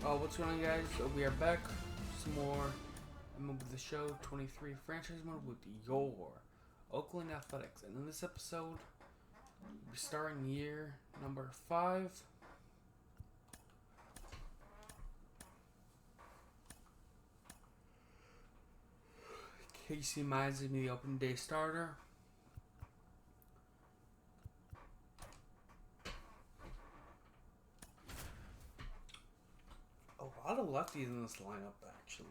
What's going on, guys? We are back. Some more MLB The Show 23 franchise mode with your Oakland Athletics. And in this episode, we're starting year number 5. Casey Mize is the opening day starter. A lot of lefties in this lineup, actually.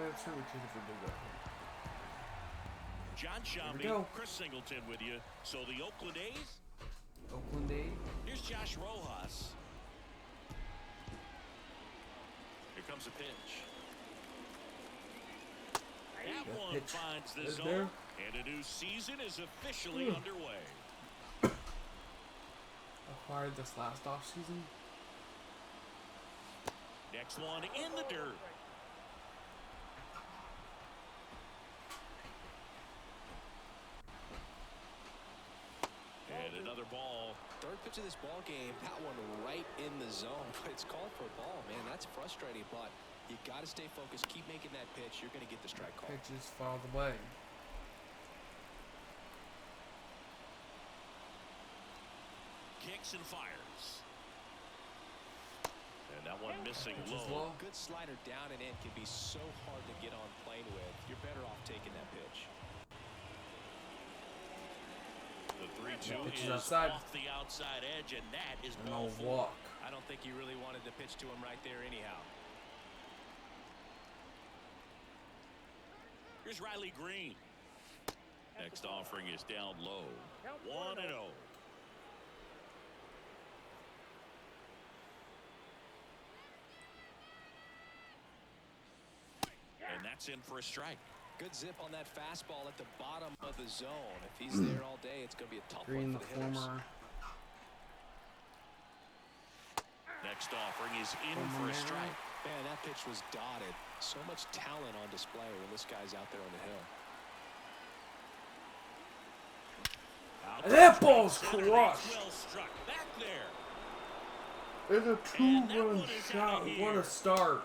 Let's really choose if we do that. John Shambi, Chris Singleton with you. So the Oakland A's. Oakland A's. Here's Josh Rojas. Here comes a pitch. That one finds the zone, and a new season is officially underway. Acquired this last offseason. Next one in the dirt. And another ball. Third pitch of this ball game, that one right in the zone. But it's called for a ball, man. That's frustrating, but you got to stay focused. Keep making that pitch. You're going to get the strike call. Pitches fouled away. Kicks and fires. And that one missing low. Good slider down and in can be so hard to get on plane with. You're better off taking that pitch. The 3-2 is outside. off the outside edge, and that is No ball 4. walk. I don't think you really wanted to pitch to him right there anyhow. Here's Riley Green. Next offering is down low. 1-0. And that's in for a strike. Good zip on that fastball at the bottom of the zone. If he's there all day, it's going to be a tough Green, one for the hitters. former. Next offering is in for a strike. Man, that pitch was dotted. So much talent on display when this guy's out there on the hill. That ball's crushed. Well struck back there. It's a 2-run shot. What a start.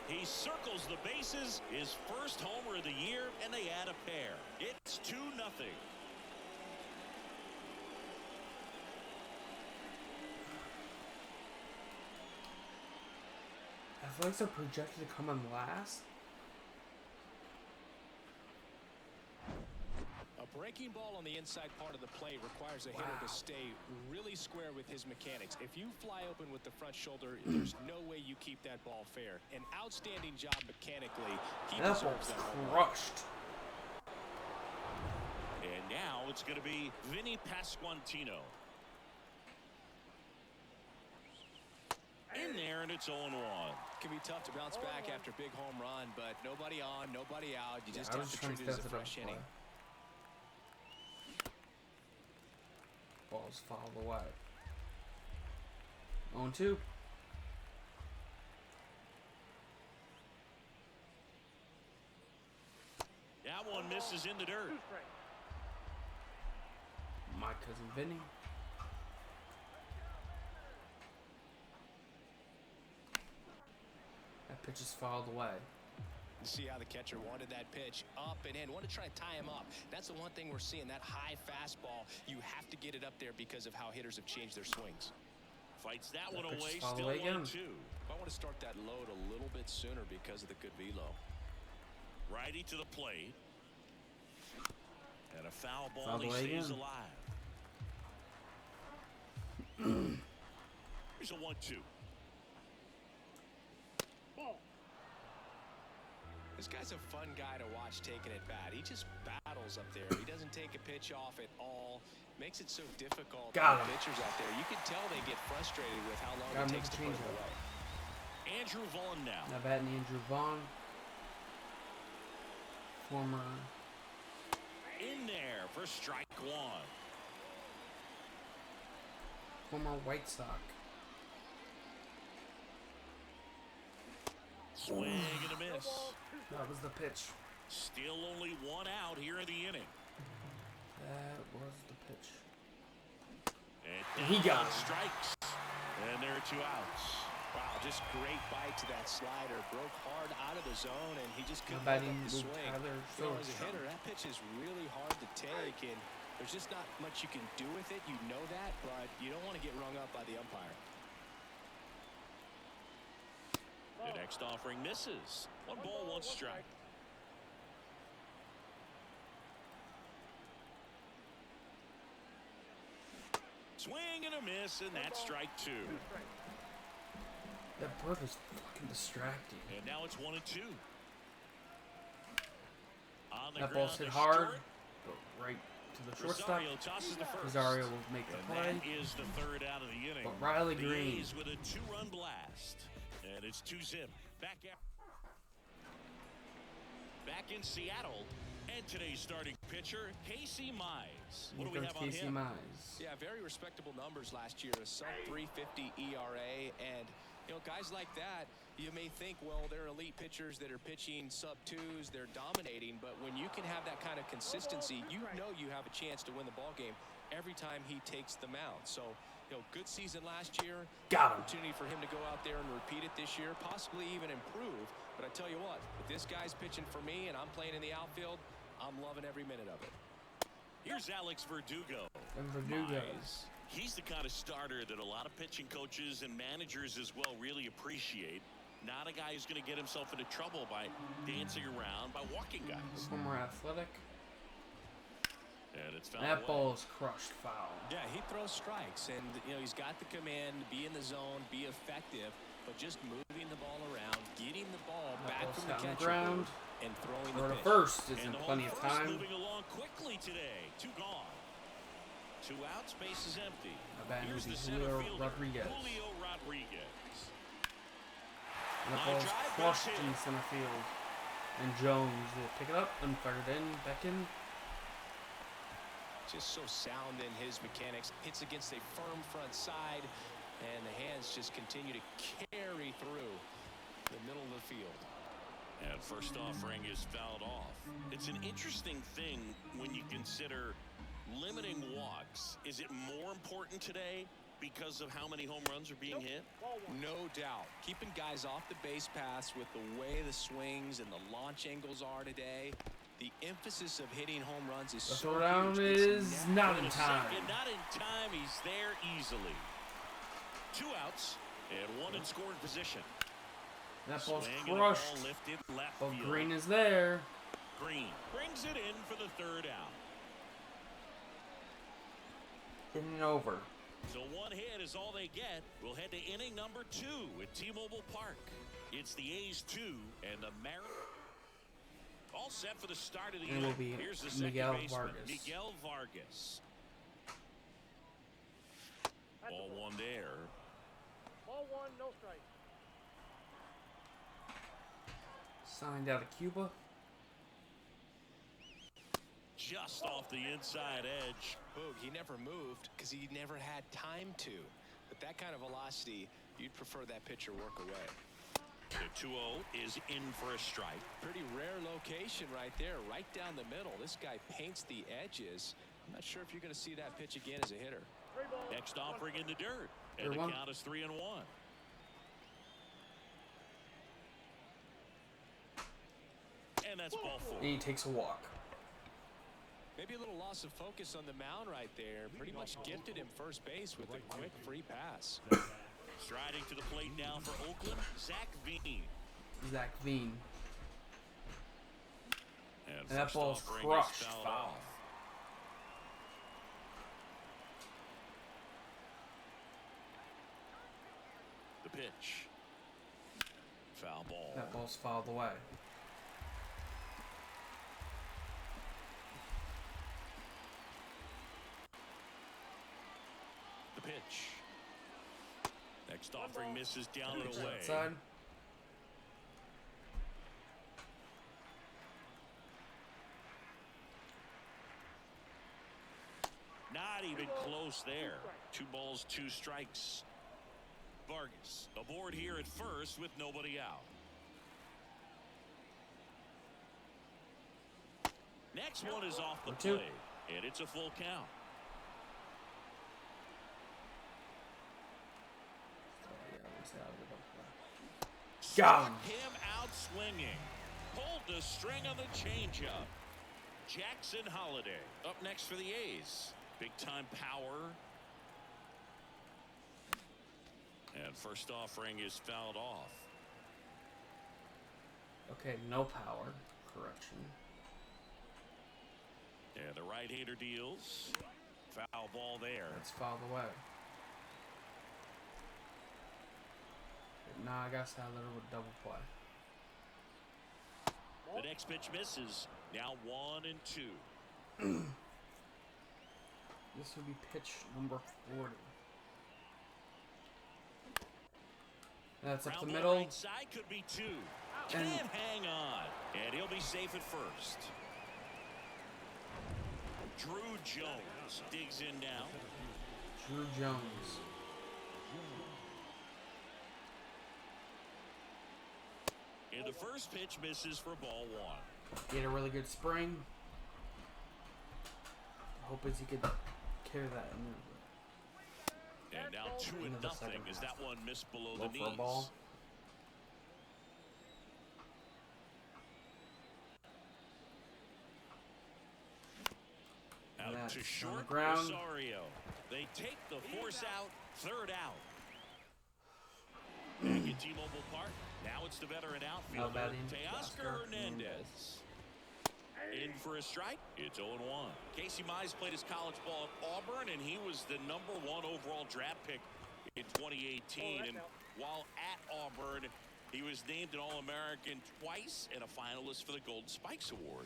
He circles the bases, his first homer of the year, and they add a pair. It's 2-0. Athletics are projected to come in last. A breaking ball on the inside part of the plate requires a hitter to stay really square with his mechanics. If you fly open with the front shoulder, there's no way you keep that ball fair. An outstanding job mechanically. He deserves that crushed. And now it's going to be Vinny Pasquantino. In there, and it's 0-1. Can be tough to bounce back after a big home run, but nobody on, nobody out. You just have to treat it as a fresh inning. Ball's fouled away. 0-2. That one misses in the dirt. My cousin Vinny. That pitch is fouled away. See how the catcher wanted that pitch up and in. Want to try to tie him up. That's the one thing we're seeing, that high fastball. You have to get it up there because of how hitters have changed their swings. Fights that one away, still 1-2. I want to start that load a little bit sooner because of the good velo. Righty to the plate. And a foul ball, he stays alive. Here's a 1-2. This guy's a fun guy to watch taking it bat. He just battles up there. He doesn't take a pitch off at all. Makes it so difficult for pitchers out there. You can tell they get frustrated with how long it takes to put it away. Andrew Vaughn now. Now batting Andrew Vaughn. Former. In there for strike 1. Former White Sox. Swing and a miss. That was the pitch. Still only one out here in the inning. That was the pitch. And He got it. Strikes. And there are 2 outs. Wow, just great bite to that slider. Broke hard out of the zone, and he just couldn't Batting hold up the with swing. Tyler You know, as a Phillips. hitter, that pitch is really hard to take, and there's just not much you can do with it. You know that, but you don't want to get rung up by the umpire. The next offering misses. 1 ball, 1 strike. Swing and a miss, and that's strike 2. That bird is fucking distracting. And now it's 1 and 2. On the That ground ball's hit to hard. short. Go right to the shortstop. Rosario tosses the first. Rosario will make the And play. that is the 3rd out of the inning. But Riley the Green. A's with a 2-run blast. And it's 2-zip. Back in Seattle. And today's starting pitcher, Casey Mize. What do we have on Casey him? Mize. Yeah, very respectable numbers last year. A sub-350 ERA, and you know, guys like that, you may think, well, they're elite pitchers that are pitching sub-2s, they're dominating, but when you can have that kind of consistency, you know you have a chance to win the ball game every time he takes the mound. So, you know, good season last year. Got him. Opportunity for him to go out there and repeat it this year, possibly even improve. But I tell you what, if this guy's pitching for me and I'm playing in the outfield, I'm loving every minute of it. Here's Alex Verdugo. And Verdugo. Mize. He's the kind of starter that a lot of pitching coaches and managers as well really appreciate. Not a guy who's going to get himself into trouble by dancing around, by walking guys. Former Athletic. And it's fouled That away. ball is crushed foul. Yeah, he throws strikes, and you know he's got the command to be in the zone, be effective, but just moving the ball around, getting the ball That back ball's from the down the catcher ground. and throwing Or the the pitch. first is And in the plenty home of first time. moving along quickly today. 2 gone. 2 outs, base is empty. Batting Here's would the be center Julio fielder, Rodriguez. Julio Rodriguez. And the Line ball's drive, crushed base hit. in center field. And Jones will pick it up and fire it in. Back in. Just so sound in his mechanics. Hits against a firm front side, and the hands just continue to carry through the middle of the field. And first offering is fouled off. It's an interesting thing when you consider limiting walks. Is it more important today because of how many home runs are being hit? No doubt. Keeping guys off the base paths with the way the swings and the launch angles are today. The emphasis of hitting home runs is The so throwdown huge. It's is now- not in time. Second, not in time. He's there easily. 2 outs and 1 in scoring position. That ball's Swing and a crushed. ball lifted left But field. Green is there. Green brings it in for the 3rd out. Getting over. So 1 hit is all they get. We'll head to inning number 2 at T-Mobile Park. It's the A's 2 and the Mariners. All set for the start of the And it inning. will be Here's the second Miguel baseman, Vargas. Miguel Vargas. Ball 1 there. Ball 1, no strike. Signed out of Cuba. Just off the inside edge. Boog, he never moved because he never had time to. But that kind of velocity, you'd prefer that pitcher work away. The 2-0 is in for a strike. Pretty rare location right there, right down the middle. This guy paints the edges. I'm not sure if you're going to see that pitch again as a hitter. Next offering in the dirt. And Here the one. count is 3-1. And that's ball 4. And he takes a walk. Maybe a little loss of focus on the mound right there. Pretty much gifted him first base with a quick free pass. Striding to the plate now for Oakland, Zach Veen. Zach Veen. And that first ball's offering is crushed fouled foul. off. The pitch. Foul ball. That ball's fouled away. The pitch. Next offering misses down and away. Outside. Not even close there. 2 balls, 2 strikes. Vargas aboard here at first with nobody out. Next one is off the 2. plate, and it's a full count. Got him. Struck him out swinging. Pulled the string on the changeup. Jackson Holiday up next for the A's. Big time power. And first offering is fouled off. Okay, no power. Correction. And the right-hander deals. Foul ball there. That's fouled away. Nah, I guess I let it double play. The next pitch misses. Now 1-2. This will be pitch number 40. That's up the Ground ball middle. right side could be 2. Can't hang on. And he'll be safe at first. Drew Jones digs in now. Drew Jones. And the first pitch misses for ball 1. He had a really good spring. Hope as he could carry that in there. And now 2-0 as that one missed below the Low for a knees. ball. Out That's to on short, the ground. Rosario. They take the force out, 3rd out. Back at T-Mobile Park. Now it's the veteran outfielder, batting, Teoscar Hernandez. In for a strike. It's 0-1. Casey Mize played his college ball at Auburn, and he was the #1 overall draft pick in 2018. And while at Auburn, he was named an All-American twice and a finalist for the Golden Spikes Award.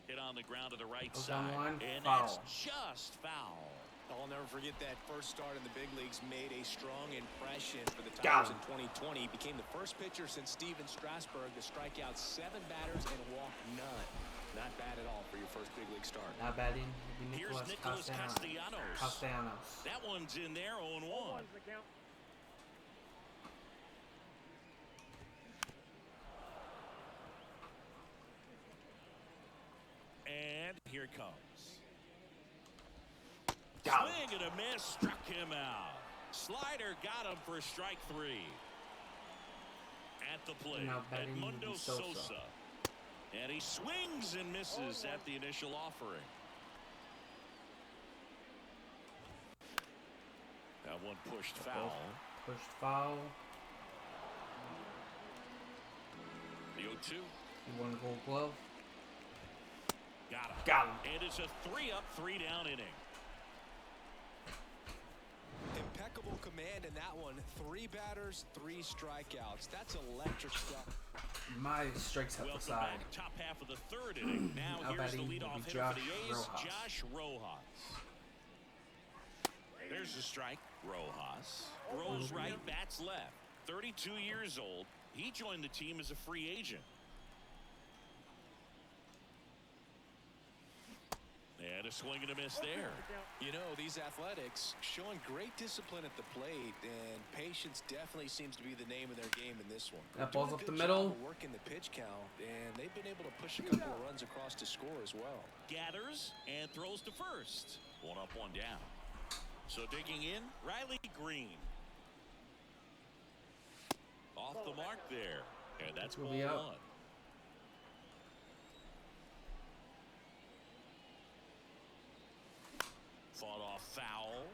Hit on the ground to the right Goes side, down line, and foul. that's just foul. I'll never forget that first start in the big leagues made a strong impression for the Got Tigers him. in 2020. He became the first pitcher since Steven Strasburg to strike out 7 batters and walk none. Not bad at all for your first big league start. Not batting. It'll be Here's Nicholas Castellanos. Castellanos. That one's in there, 0-1. One's the count. And here it comes. Got him. Swing and a miss, struck him out. Slider got him for strike 3. At the plate, Now batting Edmundo Sosa. Sosa. And he swings and misses at the initial offering. That one pushed foul. Pushed foul. The 0-2. He won the Gold Glove. Got him. Got him. And it's a 3-up, 3-down inning. Impeccable command in that one. 3 batters, 3 strikeouts. That's electric stuff. My strikes up the Welcome side. back. Top half of the 3rd inning. Now Now here's the batting leadoff will be hitter for the A's, Rojas. Josh Rojas. There's the strike. Rojas. Throws right, bats left. 32 years old. He joined the team as a free agent. And a swing and a miss there. You know, these athletics showing great discipline at the plate, and patience definitely seems to be the name of their game in this one. That Doing ball's a up good the middle. job of working the pitch count, and they've been able to push a couple of runs across to score as well. Gathers and throws to first. 1 up, 1 down. So digging in, Riley Green. Off the mark there. And that's Will ball be out. 1. Fought off foul.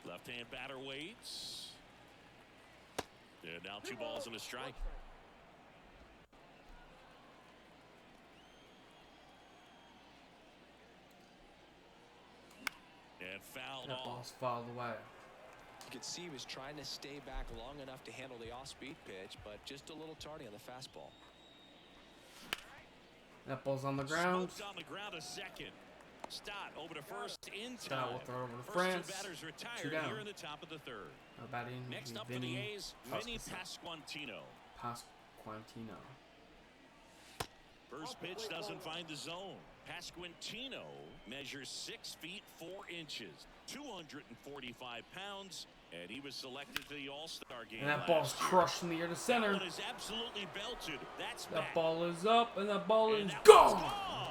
Left-hand batter waits. And now 2 balls and a strike. And fouled That off. ball's fouled away. You could see he was trying to stay back long enough to handle the off-speed pitch, but just a little tardy on the fastball. That ball's on the ground. Smoked on the ground a second. Stott over to first in Stott time. will throw over to First France. 2 batters 2 retired down. here in the top of the 3rd. Now batting will Next be up for the Vinny A's, Vinny Pasquantino. Pasquantino. First pitch doesn't find the zone. Pasquantino measures 6 feet 4 inches. 245 pounds, and he was selected to the All-Star game. And that ball's crushed in the air to center. That one is absolutely belted. That's That back. ball is up, and that ball is That gone. one's gone.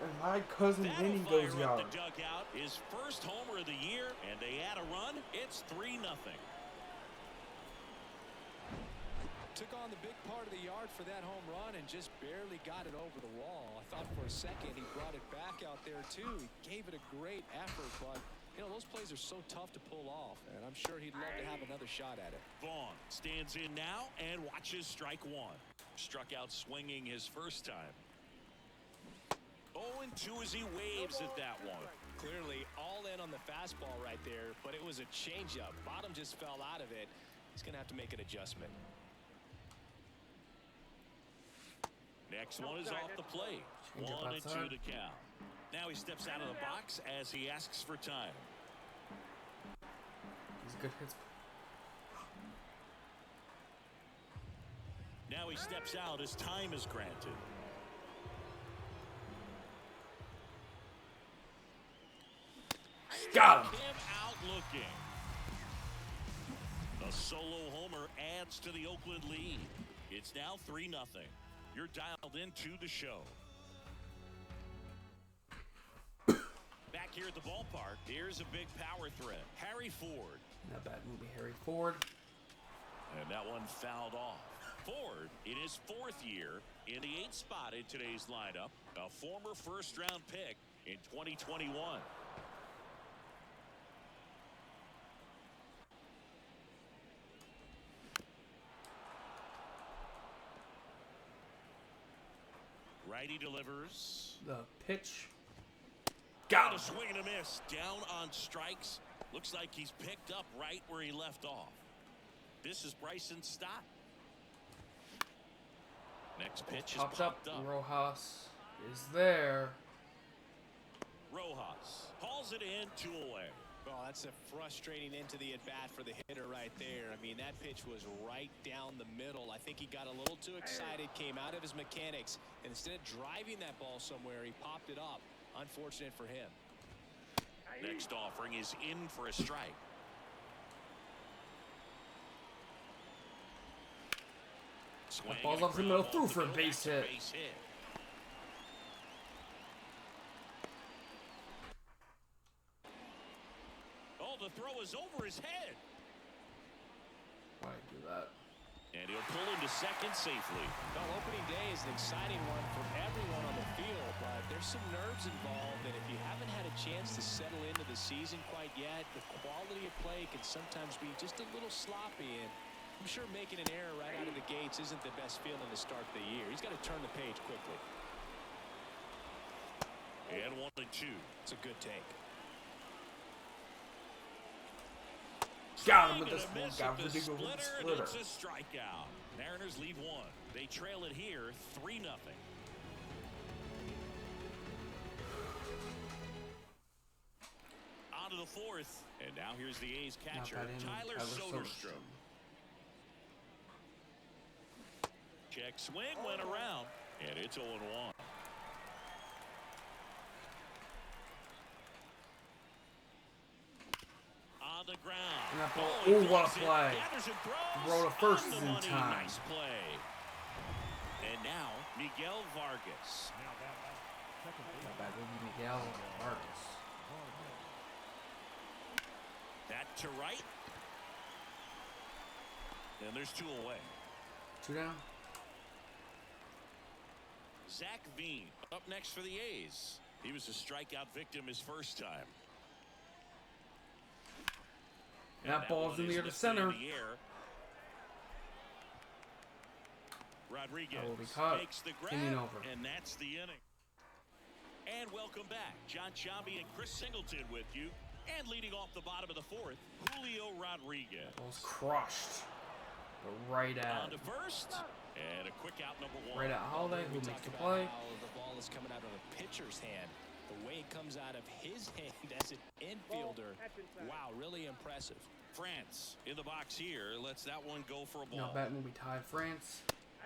And my cousin That'll Vinny fire goes up yard. the dugout. His first homer of the year, and they add a run. It's 3-0. Took on the big part of the yard for that home run and just barely got it over the wall. I thought for a second he brought it back out there too. He gave it a great effort, but you know those plays are so tough to pull off, and I'm sure he'd love to have another shot at it. Vaughn stands in now and watches strike one. Struck out swinging his first time. 0-2 as he waves at that one. Clearly all in on the fastball right there, but it was a changeup. Bottom just fell out of it. He's going to have to make an adjustment. Next one is off the plate. 1-2 to count. Now he steps out of the box as he asks for time. He's a good hits. Now he steps out as time is granted. Got him. Him out looking. A solo homer adds to the Oakland lead. It's now 3-0. You're dialed into the show. Back here at the ballpark, here's a big power threat. Harry Ford. Not bad movie, Harry Ford. And that one fouled off. Ford, in his 4th year, in the 8th spot in today's lineup, a former first-round pick in 2021. Righty delivers. The pitch. Got Got a him. swing and a miss. Down on strikes. Looks like he's picked up right where he left off. This is Bryson's stop. Next pitch is Popped popped up. up. Rojas is there. Rojas hauls it in, 2 away. Well, that's a frustrating end to the at-bat for the hitter right there. I mean, that pitch was right down the middle. I think he got a little too excited, came out of his mechanics, and instead of driving that ball somewhere, he popped it up. Unfortunate for him. Next offering is in for a strike. Swing ball's and up the ground middle, ball through to for a go. base That's hit. Base hit. Oh, the throw is over his head. Why do that? And he'll pull into second safely. Well, opening day is an exciting one for everyone on the field, but there's some nerves involved, and if you haven't had a chance to settle into the season quite yet, the quality of play can sometimes be just a little sloppy, and I'm sure making an error right out of the gates isn't the best feeling to start the year. He's got to turn the page quickly. And 1-2. It's a good take. Got him with Swing this and a one. miss Got at the ridiculous with the splitter, and splitter. it's a strikeout. Mariners lead 1. They trail it here 3-0. On to the 4th, and now here's the A's catcher, Not bad inning, Tyler Tyler Soderstrom. Check swing went around, and it's 0-1. On the ground. And that ball, he ooh, what a throws it, play. gathers and throws. Throw to first On the is in money. time. Nice play. And now Miguel Vargas. Not bad movie, Miguel Vargas. That to right. And there's 2 away. 2 down. Zach Veen up next for the A's. He was a strikeout victim his first time. And That ball's one in the is air to lifted center. in the air. Rodriguez That will be caught. makes the grab, Inning over. and that's the inning. And welcome back. John Chambi and Chris Singleton with you. And leading off the bottom of the 4th, Julio Rodriguez. Ball's crushed. But right On at. to first. And a quick out, number 1. Right at Holiday, who We makes talk the about play. how the ball is coming out of a pitcher's hand. The way it comes out of his hand as an infielder. Wow, really impressive. France in the box here. Lets that one go for a ball. Not bad movie, Ty France.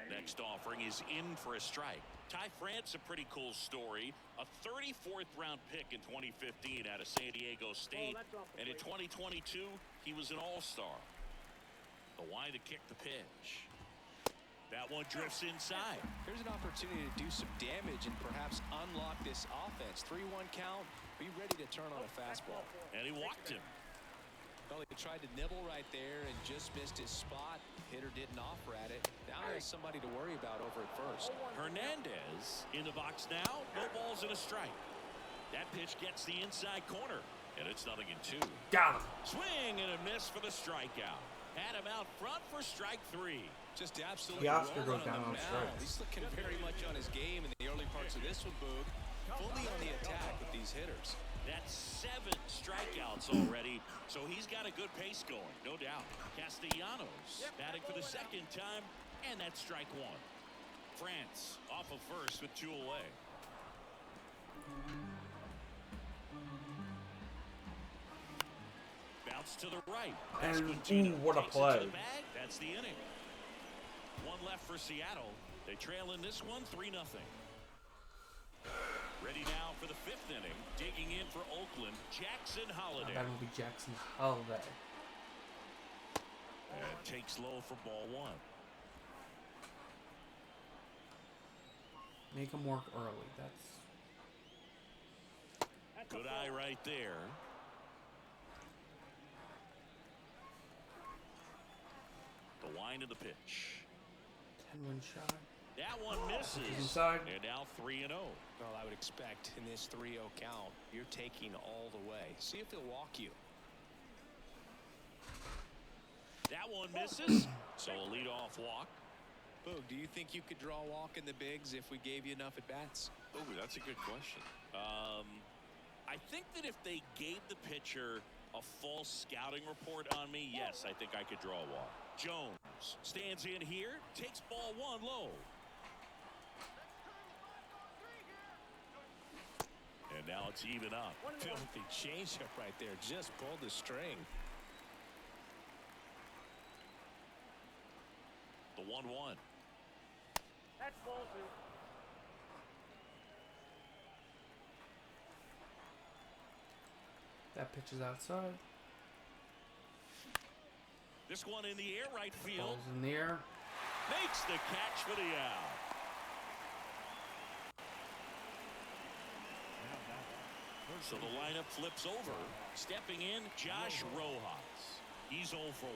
Next offering is in for a strike. Ty France, a pretty cool story. A 34th round pick in 2015 out of San Diego State. And in 2022, he was an all-star. The line to kick the pitch. That one drifts inside. Here's an opportunity to do some damage and perhaps unlock this offense. 3-1 count. Be ready to turn on a fastball. And he walked him. Well, he tried to nibble right there and just missed his spot. Hitter didn't offer at it. Now he has somebody to worry about over at first. Hernandez in the box now. No balls and a strike. That pitch gets the inside corner. And it's 0-2. Got him. Swing and a miss for the strikeout. Had him out front for strike 3. Just absolutely The Oscar goes rolling down on on the mound. strikes. He's looking very much on his game in the early parts of this one, Boog. Fully on the attack with these hitters. That's 7 strikeouts already, so he's got a good pace going, no doubt. Castellanos batting for the second time, and that's strike 1. France off of first with 2 away. Bounce to the right. And, Esquintino what a takes it play. to the bag. That's the inning. 1 left for Seattle. They trail in this one 3-0. Ready now for the 5th inning. Digging in for Okland, Jackson Holiday. That will be Jackson Holiday. And takes low for ball 1. Make him work early. That's Good eye right there. The line of the pitch. 10-win shot. That one misses. Inside. And now 3-0. Well, I would expect in this 3-0 count, you're taking all the way. See if he'll walk you. That one misses. So a leadoff walk. Boog, do you think you could draw a walk in the bigs if we gave you enough at-bats? Oh, that's a good question. I think that if they gave the pitcher a false scouting report on me, yes, I think I could draw a walk. Jones stands in here, takes ball 1 low. And now it's even up. Filthy changeup right there. Just pulled the string. The 1-1. That's ball 2. That pitch is outside. This one in the air, right field. Ball's in the air. Makes the catch for the out. So the lineup flips over. Stepping in, Josh Rojas. He's 0 for 1.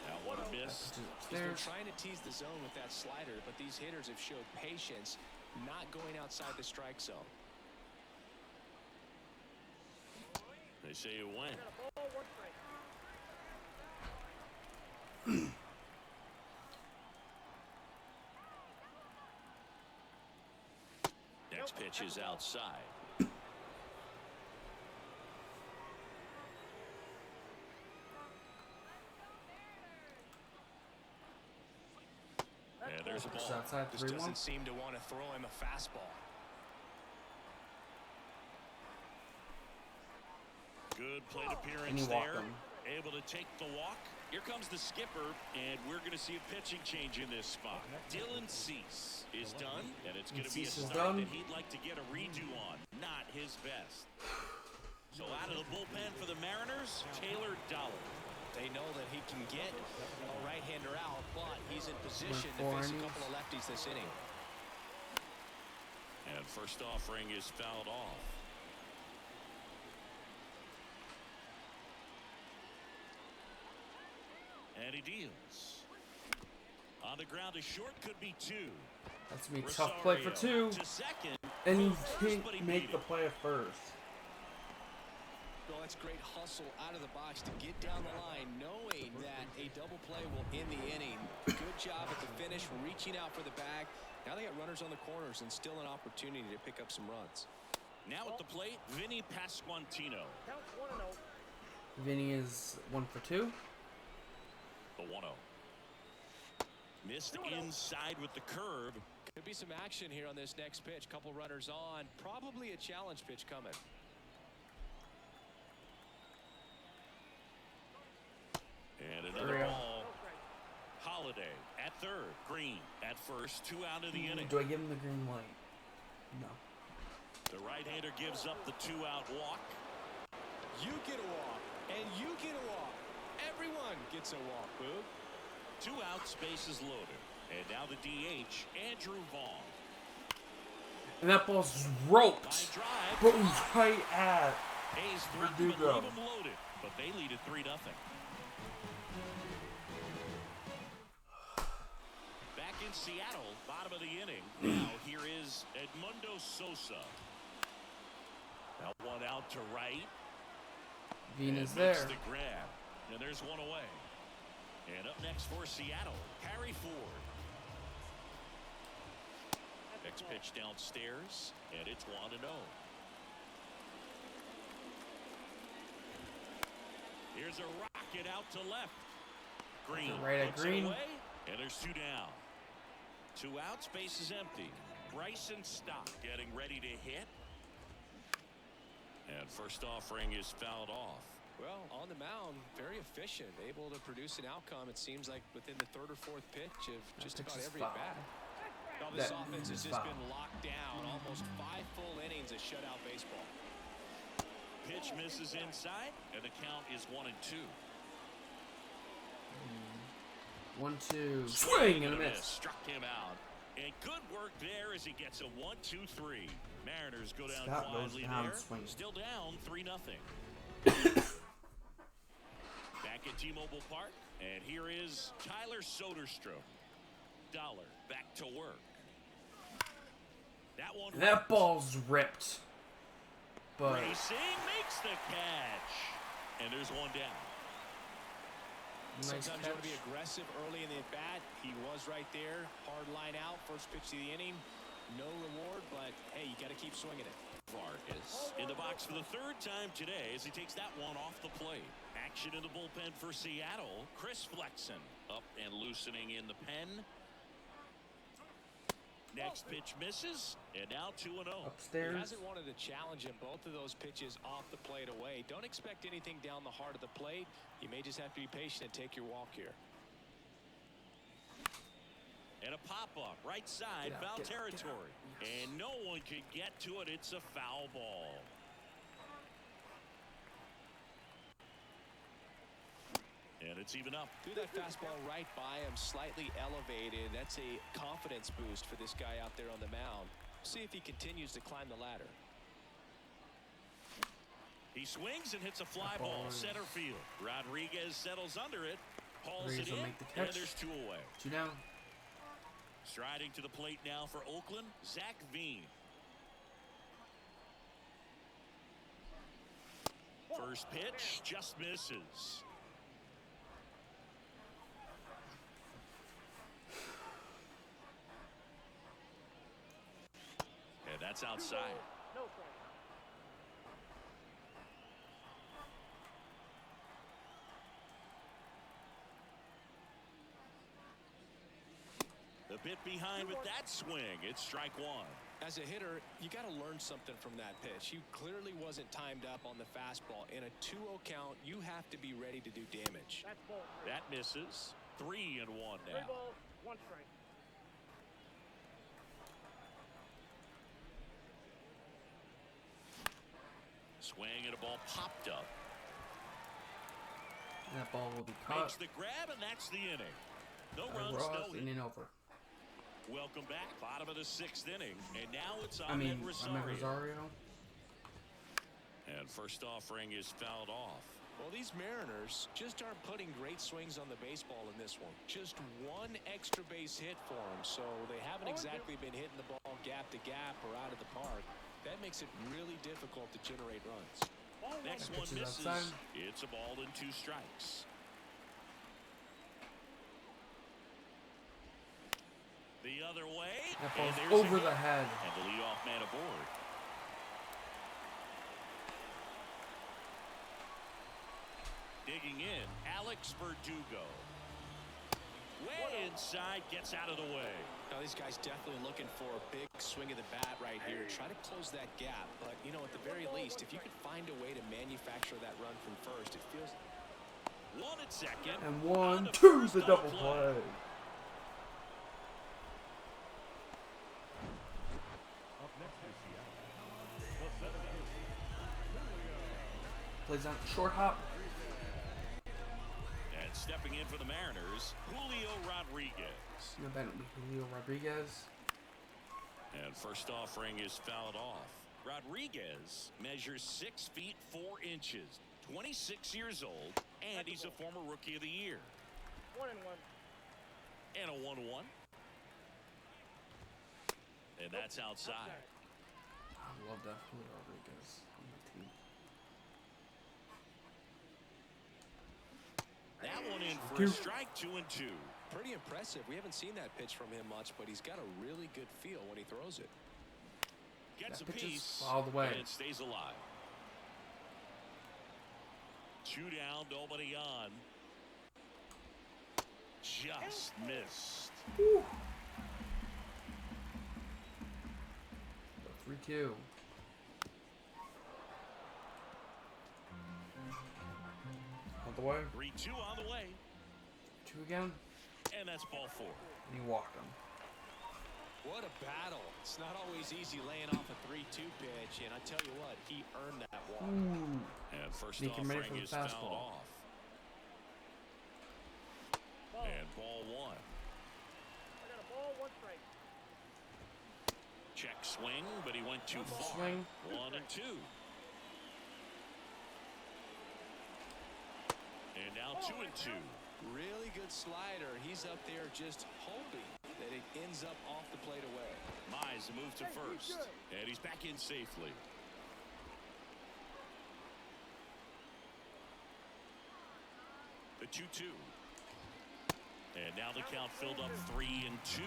Now what a miss. He's been trying to tease the zone with that slider, but these hitters have showed patience, not going outside the strike zone. They say it went. Ball 1 strike. Next pitch is outside. And there's a Pitch is ball. outside. Just 3-1. doesn't seem to want to throw him a fastball. Good plate And appearance he walked there. him. Able to take the walk. Here comes the skipper, and we're going to see a pitching change in this spot. Dylan Cease is done, and it's going to be a Cease is start done. that he'd like to get a redo on. Not his best. So out of the bullpen for the Mariners, Taylor Dollar. They know that he can get a right-hander out, but he's in position to Four face a innings. couple of lefties this inning. And first offering is fouled off. And he deals. On the ground, a short could be 2. That's going to be a tough play for 2. To second. And he First, but he can't beat make the it. play at first. Well, that's great hustle out of the box to get down the line, knowing that a double play will end the inning. Good job at the finish, reaching out for the bag. Now they got runners on the corners and still an opportunity to pick up some runs. Now at the plate, Vinny Pasquantino. Counts 1-0. Vinny is 1 for 2. The 1-0. Missed inside with the curve. Could be some action here on this next pitch. Couple runners on. Probably a challenge pitch coming. And another Yeah. ball. Holiday At first, 2 out of the inning. Do I give him the green light? No. The right-hander gives up the 2-out walk. You get a walk, and you get a walk. Everyone gets a walk, Boog. 2 outs, bases loaded. And now the DH, Andrew Vaughn. And that ball's roped. Line drive. But right at. A's threaten to leave Verdugo. them loaded, but they lead it 3-0. Back in Seattle, bottom of the inning. Now here is Edmundo Sosa. Now one out to right. Venus And there. makes the grab. And there's one away. And up next for Seattle, Harry Ford. Next pitch downstairs, and it's 1-0. Here's a rocket out to left. Green Right at puts it Green. away, and there's 2 down. 2 outs, base is empty. Bryson Stott getting ready to hit. And first offering is fouled off. Well, on the mound, very efficient, able to produce an outcome, it seems like, within the 3rd or 4th pitch of just pitch about is every foul. at-bat. Now, this That offense has is just foul. been locked down, almost 5 full innings of shutout baseball. Pitch misses inside, and the count is 1-2. 1-2. Swing and a miss. Struck him out. And good work there as he gets a 1-2-3. Mariners go down Scott goes quietly down there. swinging. Still down 3-0. Back at T-Mobile Park, and here is Tyler Soderstrom. Dollar back to work. That one. That ball's ripped. But Racing makes the catch, and there's one down. nice Sometimes you want to be catch. aggressive early in the at-bat. He was right there. Hard line out. First pitch of the inning. No reward, but, hey, you got to keep swinging it. Vargas in the box for the 3rd time today as he takes that one off the plate. Action in the bullpen for Seattle. Chris Flexen up and loosening in the pen. Next pitch misses, and now 2-0. Upstairs. He hasn't wanted to challenge him. Both of those pitches off the plate away. Don't expect anything down the heart of the plate. You may just have to be patient and take your walk here. And a pop-up, right side, Get out, foul get out, get out. territory. And no one could get to it. It's a foul ball. And it's even up. Threw that fastball right by him, slightly elevated. That's a confidence boost for this guy out there on the mound. See if he continues to climb the ladder. He swings and hits a fly ball center field. Rodriguez settles under it, hauls Rodriguez it will in, make the and catch. there's 2 away. 2 down. Striding to the plate now for Oakland, Zach Veen. First pitch just misses. And that's outside. No strike. A bit behind with that swing. It's strike 1. As a hitter, you got to learn something from that pitch. He clearly wasn't timed up on the fastball. In a 2-0 count, you have to be ready to do damage. That's ball. That misses. 3-1 3 now. balls, 1 strike. Swing and a ball popped up. And that ball will be Makes caught. the grab, and that's the inning. No by runs, Ross, no hit. inning over. Welcome back, bottom of the 6th inning, and now it's I Ahmed mean, Rosario. Rosario. And first offering is fouled off. Well, these Mariners just aren't putting great swings on the baseball in this one. Just 1 extra base hit for them, so they haven't exactly been hitting the ball gap to gap or out of the park. That makes it really difficult to generate runs. Next That one pitch is misses. outside. It's a ball and 2 strikes. The other way. That and ball's there's a over hit. the head. And the leadoff man aboard. Digging in, Alex Verdugo. Way inside, gets out of the way. Now, these guys definitely looking for a big swing of the bat right here. Try to close that gap. But, you know, at the very least, if you could find a way to manufacture that run from first, it feels... 1 at second. And On 1, the 2, first the double play. play. Plays on short hop. And stepping in for the Mariners, Julio Rodriguez. No, that would be Julio Rodriguez. And first offering is fouled off. Rodriguez measures 6 feet 4 inches, 26 years old, and he's a former Rookie of the Year. 1-1. And a 1-1. And that's outside. I love that Julio Rodriguez on my team. That one in for a strike, 2-2. Pretty impressive. We haven't seen that pitch from him much, but he's got a really good feel when he throws it. Gets That a pitch is piece all the way. and it stays alive. 2 down, nobody on. Just missed. Woo. 3-2. On the way. 3-2 on the way. 2 again. And that's ball 4. And he walked him. What a battle. It's not always easy laying off a 3-2 pitch, and I tell you what, he earned that walk. Ooh. And first Sneaking ready for offering the is fouled fastball. off. Ball. And ball 1. I got a ball, 1 strike. Check swing, but he went too far. Swing. 1-2. And now 2-2. Really good slider. He's up there just hoping that it ends up off the plate away. Mize moves to first. And he's back in safely. The 2-2. And now the count filled up 3-2.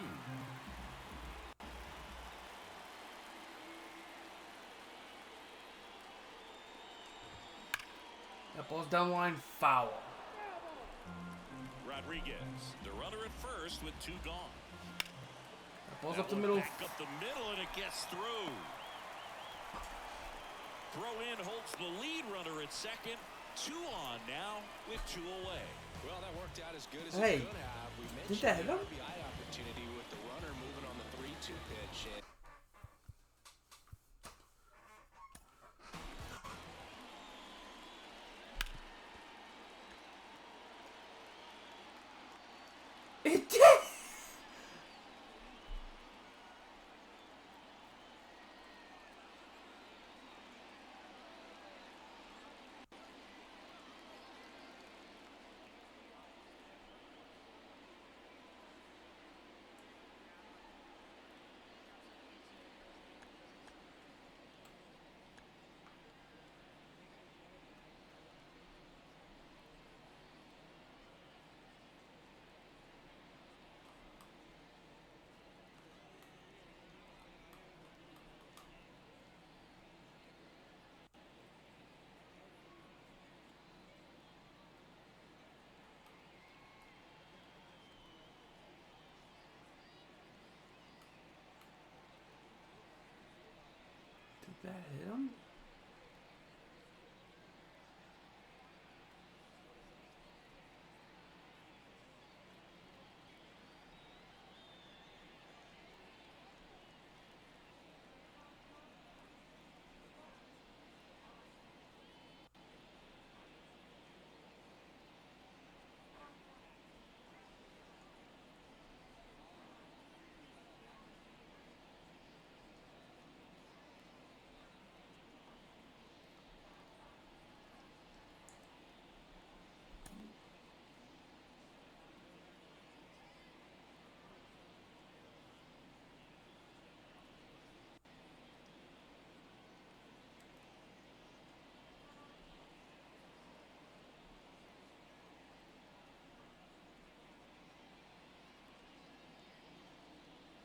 That ball's down the line, foul. Rodriguez, the runner at first with 2 gone. That ball's That up the one middle. Back up the middle, and it gets through. Throw in holds the lead runner at second. 2 on now with 2 away. Well, that worked out as good as Hey, it could have. We did mentioned that hit the him? RBI opportunity with the runner moving on the 3-2 pitch. And It did. Did that hit him?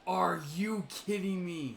Are you kidding me?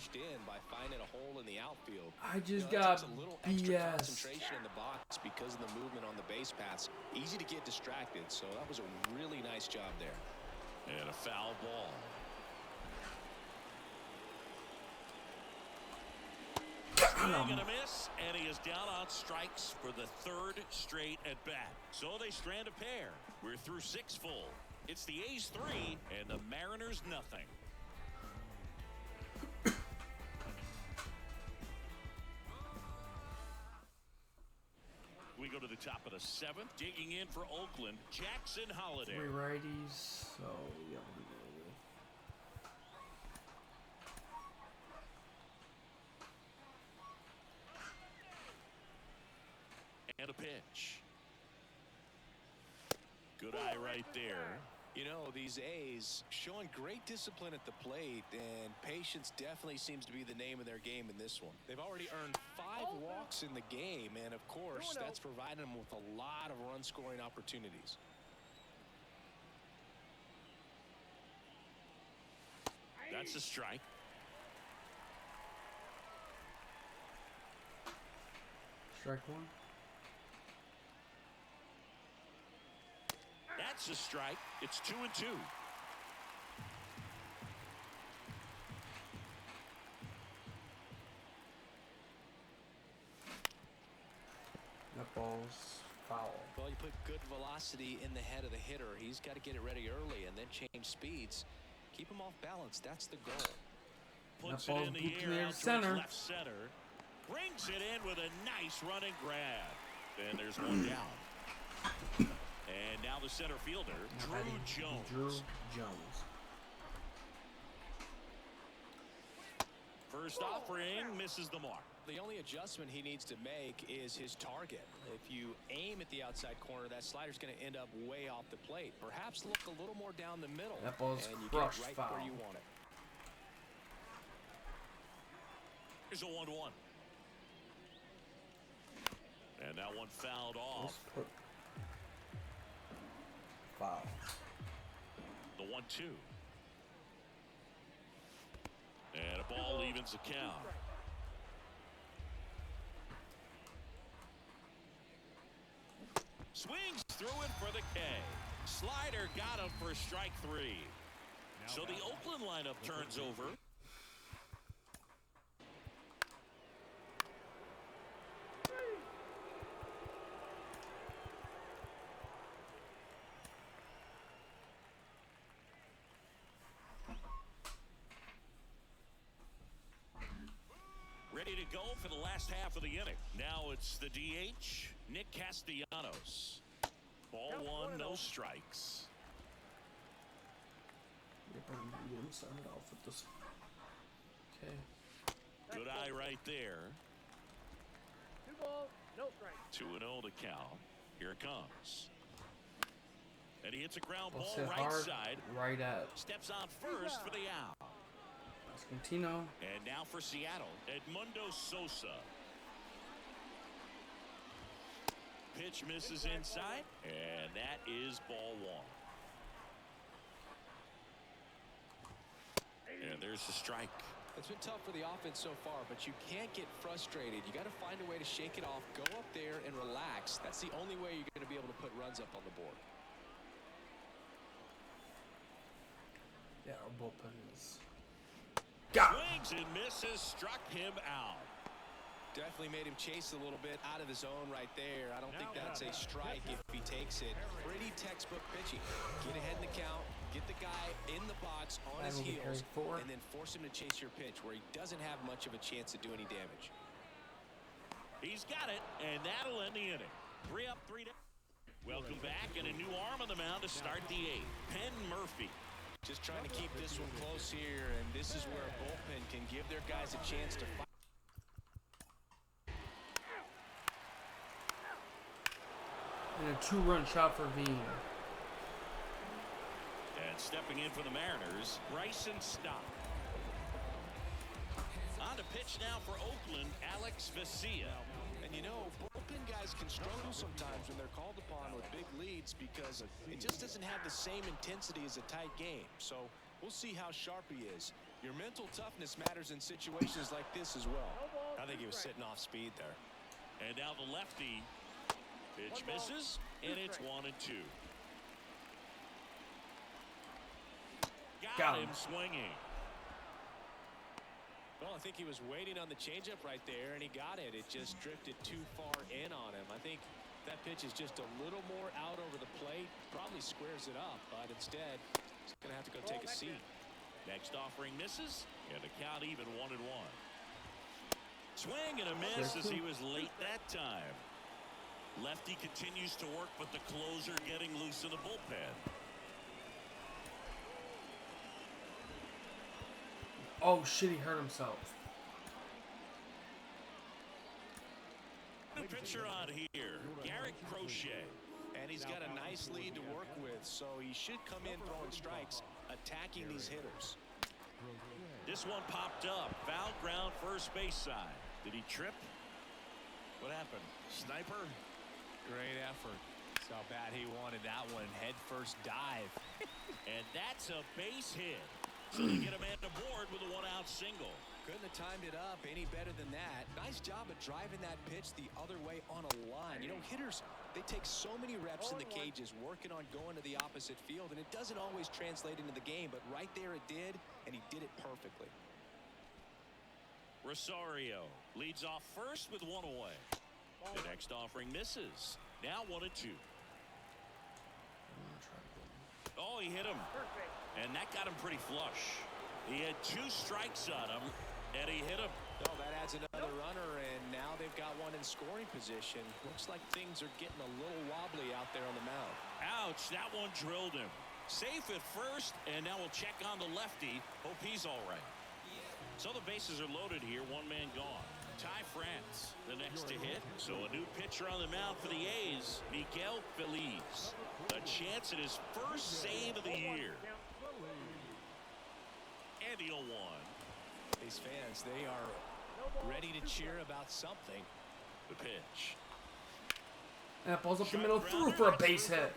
cashed in by finding a hole in the outfield. I just That got takes a little extra BS. concentration in the box because of the movement on the base paths. Easy to get distracted, so that was a really nice job there. And a foul ball. Swing and a miss, and he is down on strikes for the third straight at bat. So they strand a pair. We're through 6 full. It's the A's 3 and the Mariners nothing. We go to the top of the 7th. Digging in for Oakland, Jackson Holiday. 3 righties, so yeah, we'll go with. And a pitch. Good eye right there. You know, these A's showing great discipline at the plate, and patience definitely seems to be the name of their game in this one. They've already earned 5 walks in the game, and of course, that's providing them with a lot of run-scoring opportunities. That's a strike. Strike 1. That's a strike. It's 2-2. That ball's foul. Well, you put good velocity in the head of the hitter. He's got to get it ready early and then change speeds. Keep him off balance. That's the goal. Puts That it ball's in the booped air near out center. towards left center. Brings it in with a nice running grab. And there's one down. And now the center fielder, Drew Jones. Drew Jones. First offering misses the mark. The only adjustment he needs to make is his target. If you aim at the outside corner, that slider's going to end up way off the plate. Perhaps look a little more down the middle. That ball's and you crushed get right foul. where you want it. Here's a 1-1. And that one fouled off. Let's put foul. The 1-2. And a ball evens the count. Swings through it for the K. Slider got him for strike 3. So the Oakland lineup turns over. Ready to go for the last half of the inning. Now it's the DH, Nick Castellanos. Ball 1, no strikes. Yep, I'm getting started off with this. Okay. Good eye right there. 2 balls, no strikes. 2-0 to count. Here it comes. And he hits a ground Ball ball hit right hard, side. right at Steps on first for the out. Scantino. And now for Seattle, Edmundo Sosa. Pitch misses inside, and that is ball 1. And there's the strike. It's been tough for the offense so far, but you can't get frustrated. You got to find a way to shake it off, go up there and relax. That's the only way you're going to be able to put runs up on the board. Yeah, our bullpen is. Swings and misses, struck him out. Definitely made him chase a little bit out of the zone right there. I don't think that's a strike if he takes it. Pretty textbook pitching. Get ahead in the count, get the guy in the box on his heels, and then force him to chase your pitch where he doesn't have much of a chance to do any damage. He's got it, and that'll end the inning. 3 up, 3 down. Welcome back, and a new arm on the mound to start the 8th. Penn Murphy. Just trying to keep this one close here, and this is where a bullpen can give their guys a chance to fight. And a 2-run shot for Veen. And stepping in for the Mariners, Bryson Stott. On to pitch now for Oakland, Alex Vesia. And you know, bullpen guys can struggle sometimes when they're called upon with big leads because it just doesn't have the same intensity as a tight game. So we'll see how sharp he is. Your mental toughness matters in situations like this as well. I think he was sitting off speed there. And now the lefty. Pitch misses, and it's 1-2. Got him swinging. Well, I think he was waiting on the changeup right there, and he got it. It just drifted too far in on him. I think that pitch is just a little more out over the plate. Probably squares it up, but instead, he's going to have to go take a seat. Next offering misses, and the count even 1-1. Swing and a miss as he was late that time. Lefty continues to work, but the closer getting loose in the bullpen. Oh shit, he hurt himself. New pitcher on here, Garrett Crochet. And he's got a nice lead to work with, so he should come in throwing strikes, attacking these hitters. This one popped up. Foul ground, first base side. Did he trip? What happened? Sniper? Great effort. That's how bad he wanted that one. Head first dive. And that's a base hit. So they get a man aboard with a one-out single. Couldn't have timed it up any better than that. Nice job of driving that pitch the other way on a line. You know, hitters, they take so many reps in the cages working on going to the opposite field, and it doesn't always translate into the game, but right there it did, and he did it perfectly. Rosario leads off first with one away. The next offering misses. Now 1-2. Oh, he hit him. And that got him pretty flush. He had 2 strikes on him, and he hit him. Oh, that adds another runner, and now they've got one in scoring position. Looks like things are getting a little wobbly out there on the mound. Ouch, that one drilled him. Safe at first, and now we'll check on the lefty. Hope he's all right. So the bases are loaded here, one man gone. Ty France, the next to hit. So a new pitcher on the mound for the A's, Miguel Feliz. A chance at his first save of the year. And he'll one. These fans, they are ready to cheer about something. The pitch. That ball's up the middle, through for a base hit.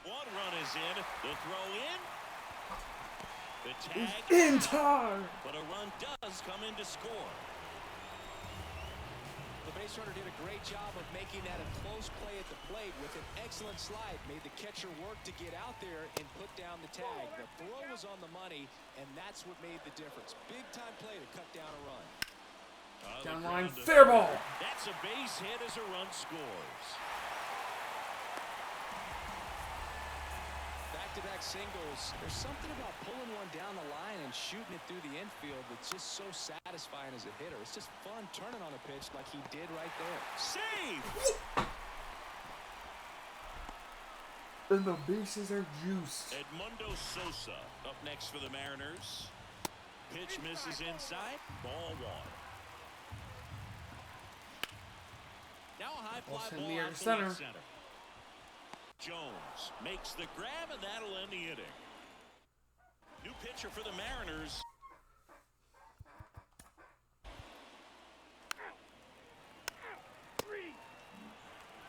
One run is in. The throw in. The tag in time. But a run does come in to score. The base runner did a great job of making that a close play at the plate with an excellent slide. Made the catcher work to get out there and put down the tag. The throw was on the money, and that's what made the difference. Big time play to cut down a run. Down line, fair ball. That's a base hit as a run scores. Back-to-back singles. There's something about pulling one down the line and shooting it through the infield that's just so satisfying as a hitter. It's just fun turning on a pitch like he did right there. Save! And the bases are juiced. Edmundo Sosa up next for the Mariners. Pitch misses inside. Ball 1. Now a high fly ball out to center. Jones makes the grab, and that'll end the inning. New pitcher for the Mariners.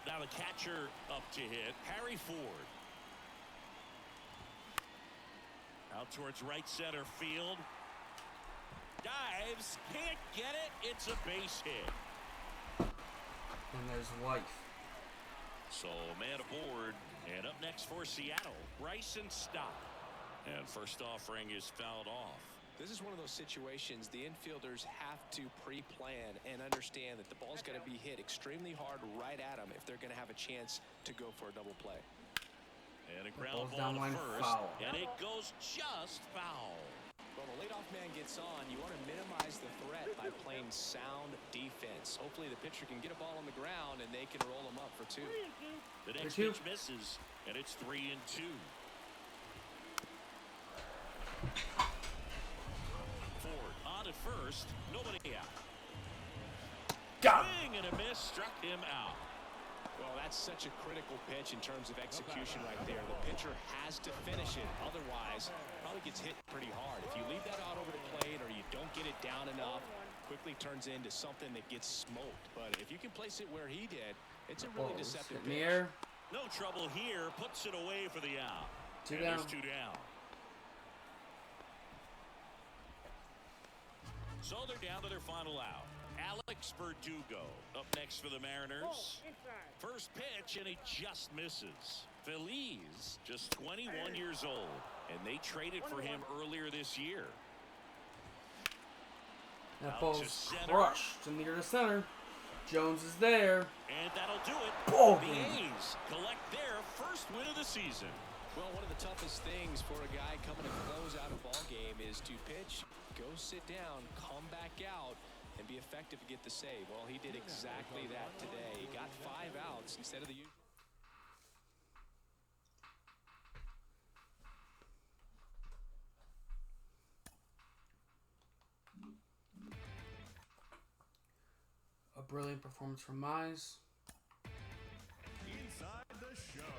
Now the catcher up to hit, Harry Ford. Out towards right center field. Dives, can't get it. It's a base hit. And there's life. So man aboard, and up next for Seattle, Bryson Stott. And first offering is fouled off. This is one of those situations the infielders have to pre-plan and understand that the ball's going to be hit extremely hard right at them if they're going to have a chance to go for a double play. And a ground ball to first, and it goes just foul. Well, the leadoff man gets on. You want to minimize the threat by playing sound defense. Hopefully the pitcher can get a ball on the ground and they can roll him up for 2. The next pitch misses, and it's 3-2. Ford on at first, nobody out. Swing and a miss, struck him out. Well, that's such a critical pitch in terms of execution right there. The pitcher has to finish it. Otherwise, probably gets hit pretty hard. If you leave that out over the plate or you don't get it down enough, quickly turns into something that gets smoked. But if you can place it where he did, it's a really deceptive pitch. No trouble here. Puts it away for the out. 2 down. 2 down. So they're down to their final out. Alex Verdugo up next for the Mariners. First pitch, and he just misses. Feliz, just 21 years old, and they traded for him earlier this year. That ball's crushed near the center. Jones is there. And that'll do it. Boom. The A's collect their first win of the season. Well, one of the toughest things for a guy coming to close out a ball game is to pitch, go sit down, come back out, and be effective to get the save. Well, he did exactly that today. He got 5 outs instead of the usual. A brilliant performance from Mize. Inside the Show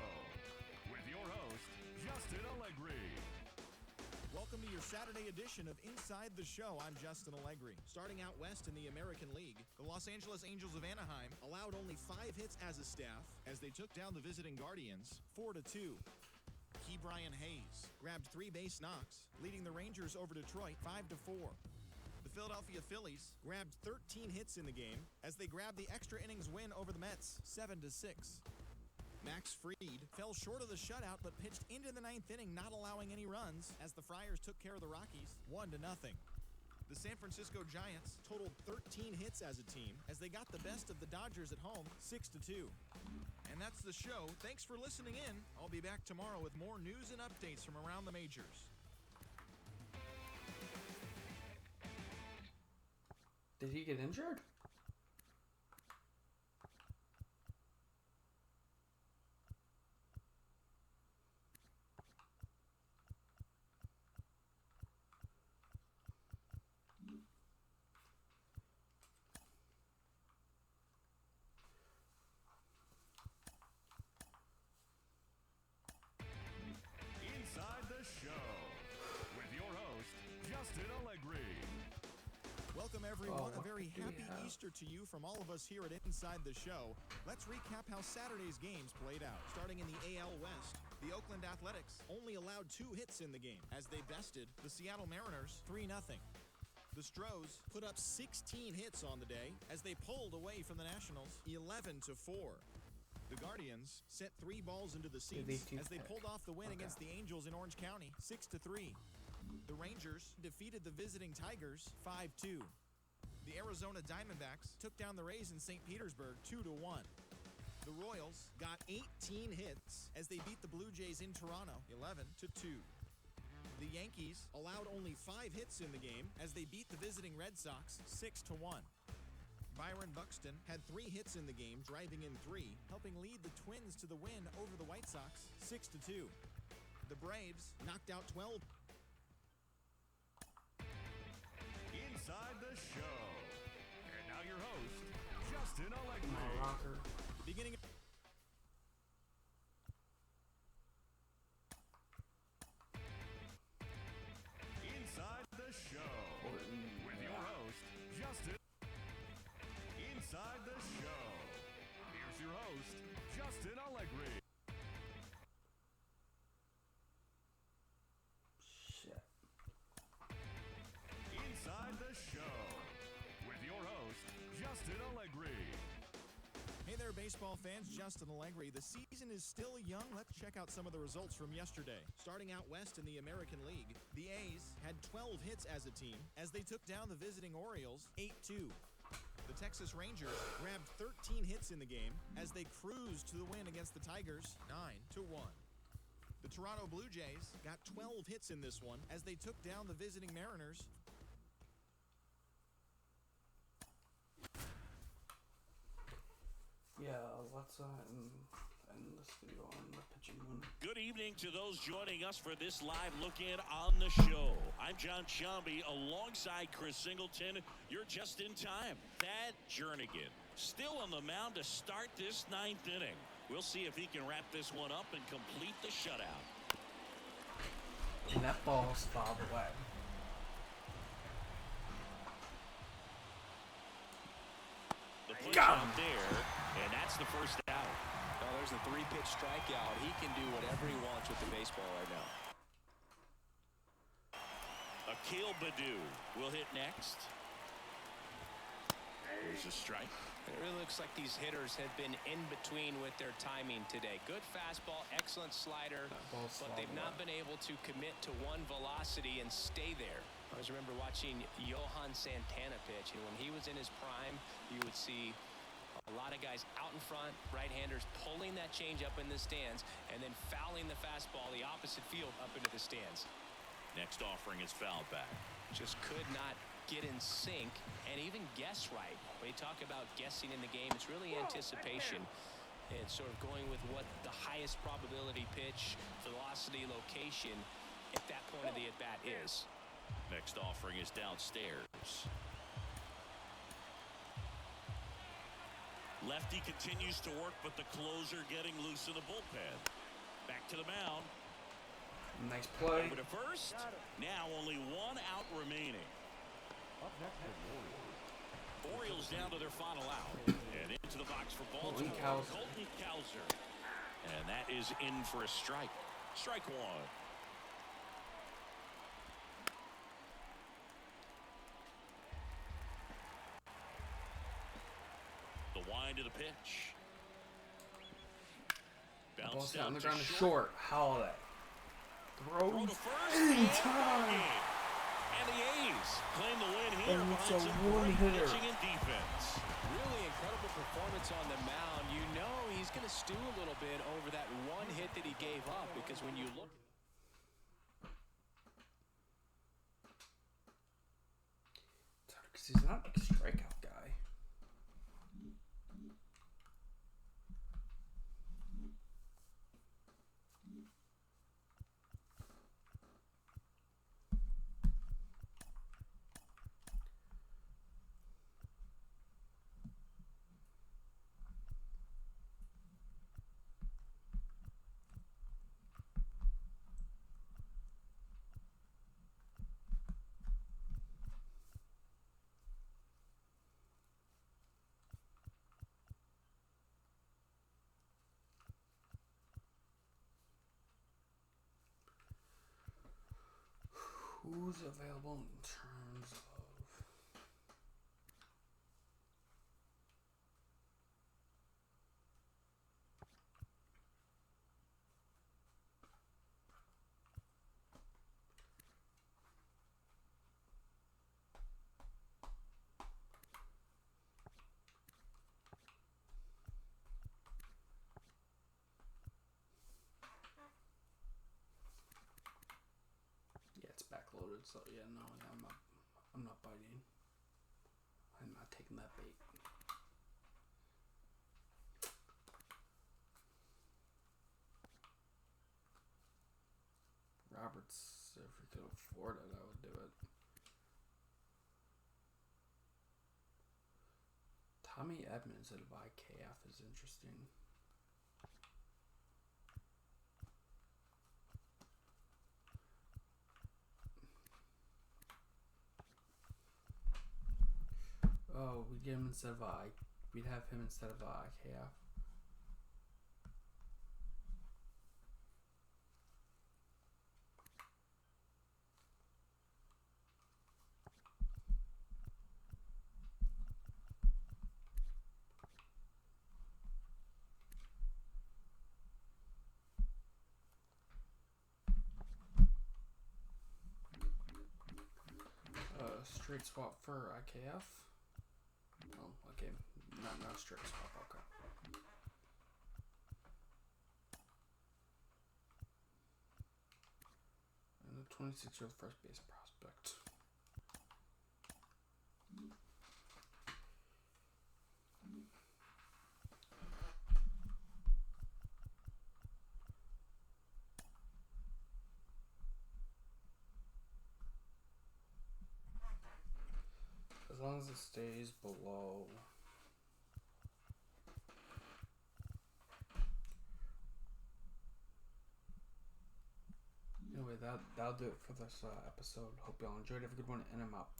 with your host, Justin Allegri. Welcome to your Saturday edition of Inside the Show. I'm Justin Allegri. Starting out west in the American League, the Los Angeles Angels of Anaheim allowed only 5 hits as a staff as they took down the visiting Guardians 4-2. Key Brian Hayes grabbed 3 base knocks, leading the Rangers over Detroit 5-4. The Philadelphia Phillies grabbed 13 hits in the game as they grabbed the extra innings win over the Mets 7-6. Max Fried fell short of the shutout but pitched into the 9th inning, not allowing any runs as the Friars took care of the Rockies 1-0. The San Francisco Giants totaled 13 hits as a team as they got the best of the Dodgers at home 6-2. And that's the show. Thanks for listening in. I'll be back tomorrow with more news and updates from around the majors. Did he get injured? Inside the Show with your host, Justin Allegri. Welcome, everyone. Oh, a very happy Easter to you from all of us here at Inside the Show. Let's recap how Saturday's games played out. Starting in the AL West, the Oakland Athletics only allowed 2 hits in the game as they bested the Seattle Mariners 3-0. The Stros put up 16 hits on the day as they pulled away from the Nationals 11-4. The Guardians sent 3 balls into the seats as they pulled off the win against the Angels in Orange County 6-3. The Rangers defeated the visiting Tigers 5-2. The Arizona Diamondbacks took down the Rays in St. Petersburg 2-1. The Royals got 18 hits as they beat the Blue Jays in Toronto 11-2. The Yankees allowed only 5 hits in the game as they beat the visiting Red Sox 6-1. Byron Buxton had 3 hits in the game, driving in 3, helping lead the Twins to the win over the White Sox 6-2. The Braves knocked out 12. Inside the Show. And now your host, Justin Allegri. My rocker. Beginning Inside the Show with your host, Justin. Inside the Show. Here's your host, Justin Allegri. Shit. Inside the Show with your host, Justin Allegri. Hey there, baseball fans. Justin Allegri. The season is still young. Let's check out some of the results from yesterday. Starting out west in the American League, the A's had 12 hits as a team as they took down the visiting Orioles 8-2. The Texas Rangers grabbed 13 hits in the game as they cruised to the win against the Tigers 9-1. The Toronto Blue Jays got 12 hits in this one as they took down the visiting Mariners. Yeah, let's end this video on the pitching one. Good evening to those joining us for this live look-in on the show. I'm John Shambi alongside Chris Singleton. You're just in time. Thad Jernigan still on the mound to start this 9th inning. We'll see if he can wrap this one up and complete the shutout. And that ball's fouled away. The pitch out there, and that's the first out. Well, there's a 3-pitch strikeout. He can do whatever he wants with the baseball right now. Akil Baddoo will hit next. Here's a strike. It really looks like these hitters have been in between with their timing today. Good fastball, excellent slider, but they've not been able to commit to one velocity and stay there. I always remember watching Johan Santana pitch, and when he was in his prime, you would see a lot of guys out in front, right-handers pulling that change up in the stands and then fouling the fastball the opposite field up into the stands. Next offering is fouled back. Just could not get in sync and even guess right. When you talk about guessing in the game, it's really anticipation and sort of going with what the highest probability pitch, velocity, location at that point of the at-bat is. Next offering is downstairs. Lefty continues to work, but the closer getting loose in the bullpen. Back to the mound. Nice play. Over to first. Now only one out remaining. Orioles down to their final out. And into the box for Baltimore. Colton Cowser. And that is in for a strike. Strike one. The wind of the pitch. Ball's Bounce on the to ground short. Holiday. Throw Throws to first. anytime. And the A's claim the win here. And it's a behind some one great hitter. pitching and defense. Really incredible performance on the mound. You know he's going to stew a little bit over that one hit that he gave up, because when you look, Because he's not like a strikeout guy. Who's available in terms of... Yeah, it's backloaded, so yeah, no, I'm not biting. I'm not taking that bait. Roberts, if we could afford it, I would do it. Tommy Edmonds at IKF is interesting. Oh, we'd get him instead of we'd have him instead of IKF. Straight swap for IKF. Oh, okay. Not straight swap. Okay. And the 26-year-old first base prospect. As long as it stays below. Anyway, that'll do it for this episode. Hope y'all enjoyed. Have a good one, and I'm out.